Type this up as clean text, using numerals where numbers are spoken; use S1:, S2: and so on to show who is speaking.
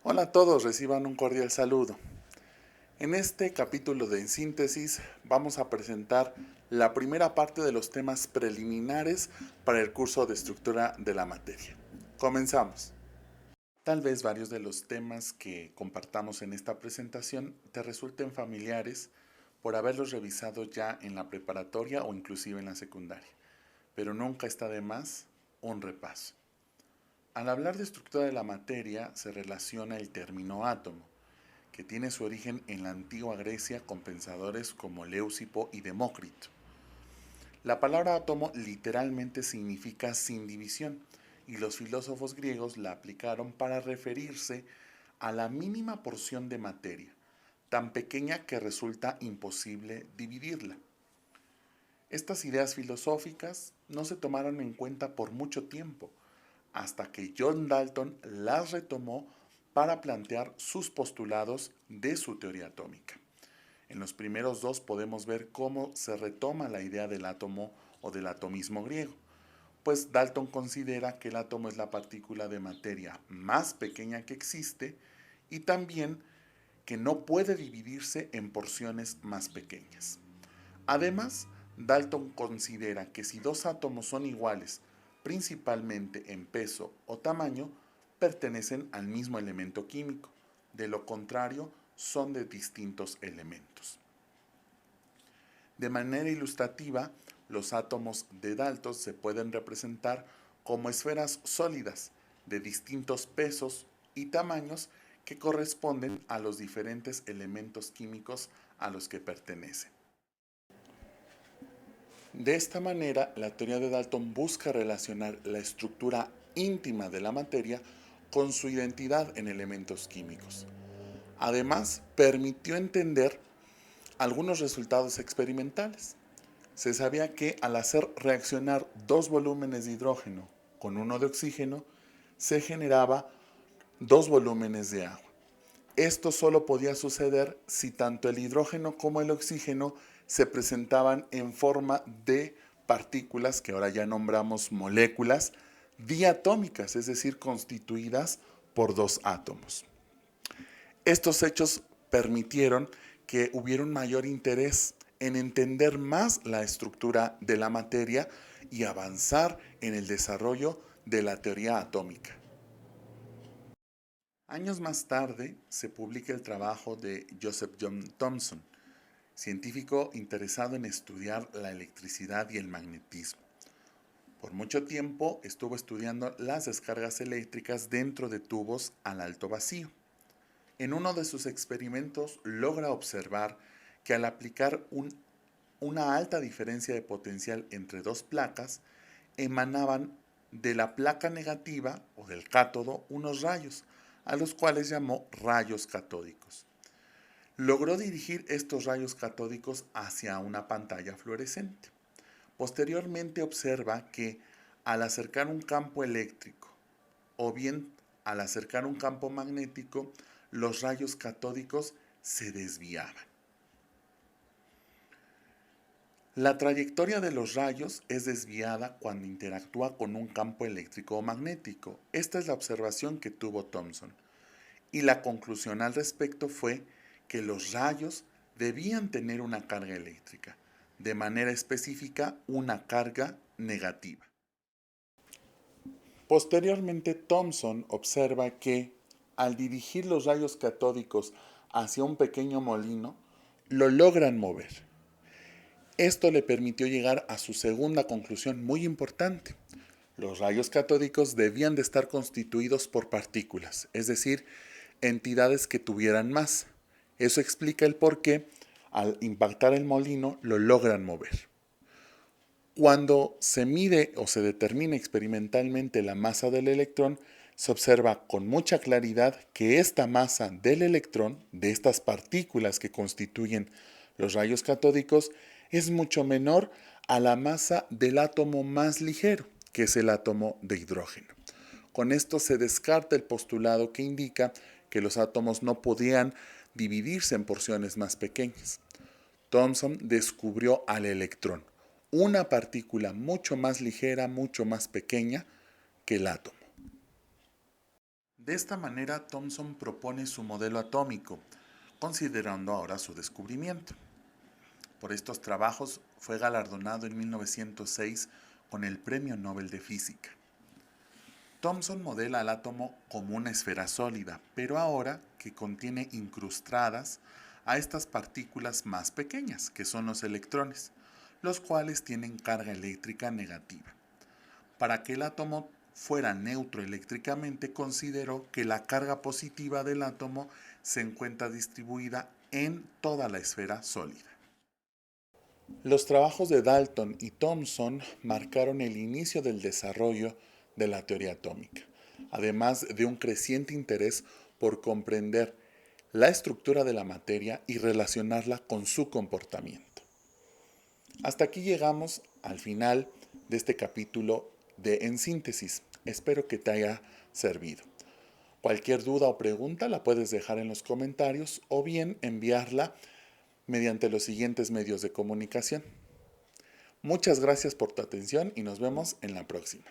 S1: Hola a todos, reciban un cordial saludo. En este capítulo de En Síntesis vamos a presentar la primera parte de los temas preliminares para el curso de estructura de la materia. Comenzamos. Tal vez varios de los temas que compartamos en esta presentación te resulten familiares por haberlos revisado ya en la preparatoria o inclusive en la secundaria, pero nunca está de más un repaso. Al hablar de estructura de la materia se relaciona el término átomo, que tiene su origen en la antigua Grecia con pensadores como Leucipo y Demócrito. La palabra átomo literalmente significa sin división, y los filósofos griegos la aplicaron para referirse a la mínima porción de materia, tan pequeña que resulta imposible dividirla. Estas ideas filosóficas no se tomaron en cuenta por mucho tiempo, hasta que John Dalton las retomó para plantear sus postulados de su teoría atómica. En los primeros dos podemos ver cómo se retoma la idea del átomo o del atomismo griego, pues Dalton considera que el átomo es la partícula de materia más pequeña que existe y también que no puede dividirse en porciones más pequeñas. Además, Dalton considera que si dos átomos son iguales, principalmente en peso o tamaño, pertenecen al mismo elemento químico. De lo contrario, son de distintos elementos. De manera ilustrativa, los átomos de Dalton se pueden representar como esferas sólidas de distintos pesos y tamaños que corresponden a los diferentes elementos químicos a los que pertenecen. De esta manera, la teoría de Dalton busca relacionar la estructura íntima de la materia con su identidad en elementos químicos. Además, permitió entender algunos resultados experimentales. Se sabía que al hacer reaccionar dos volúmenes de hidrógeno con uno de oxígeno, se generaba dos volúmenes de agua. Esto solo podía suceder si tanto el hidrógeno como el oxígeno se presentaban en forma de partículas, que ahora ya nombramos moléculas, diatómicas, es decir, constituidas por dos átomos. Estos hechos permitieron que hubiera un mayor interés en entender más la estructura de la materia y avanzar en el desarrollo de la teoría atómica. Años más tarde se publica el trabajo de Joseph John Thomson, científico interesado en estudiar la electricidad y el magnetismo. Por mucho tiempo estuvo estudiando las descargas eléctricas dentro de tubos al alto vacío. En uno de sus experimentos logra observar que al aplicar una alta diferencia de potencial entre dos placas, emanaban de la placa negativa o del cátodo unos rayos, a los cuales llamó rayos catódicos. Logró dirigir estos rayos catódicos hacia una pantalla fluorescente. Posteriormente observa que al acercar un campo eléctrico o bien al acercar un campo magnético, los rayos catódicos se desviaban. La trayectoria de los rayos es desviada cuando interactúa con un campo eléctrico o magnético. Esta es la observación que tuvo Thomson. Y la conclusión al respecto fue que los rayos debían tener una carga eléctrica, de manera específica una carga negativa. Posteriormente, Thomson observa que al dirigir los rayos catódicos hacia un pequeño molino, lo logran mover. Esto le permitió llegar a su segunda conclusión muy importante. Los rayos catódicos debían de estar constituidos por partículas, es decir, entidades que tuvieran masa. Eso explica el por qué al impactar el molino lo logran mover. Cuando se mide o se determina experimentalmente la masa del electrón, se observa con mucha claridad que esta masa del electrón, de estas partículas que constituyen los rayos catódicos, es mucho menor a la masa del átomo más ligero, que es el átomo de hidrógeno. Con esto se descarta el postulado que indica que los átomos no podían dividirse en porciones más pequeñas. Thomson descubrió al electrón, una partícula mucho más ligera, mucho más pequeña que el átomo. De esta manera, Thomson propone su modelo atómico, considerando ahora su descubrimiento. Por estos trabajos fue galardonado en 1906 con el Premio Nobel de Física. Thomson modela al átomo como una esfera sólida, pero ahora que contiene incrustadas a estas partículas más pequeñas, que son los electrones, los cuales tienen carga eléctrica negativa. Para que el átomo fuera neutro eléctricamente, consideró que la carga positiva del átomo se encuentra distribuida en toda la esfera sólida. Los trabajos de Dalton y Thomson marcaron el inicio del desarrollo de la teoría atómica, además de un creciente interés por comprender la estructura de la materia y relacionarla con su comportamiento. Hasta aquí llegamos al final de este capítulo de En Síntesis. Espero que te haya servido. Cualquier duda o pregunta la puedes dejar en los comentarios o bien enviarla mediante los siguientes medios de comunicación. Muchas gracias por tu atención y nos vemos en la próxima.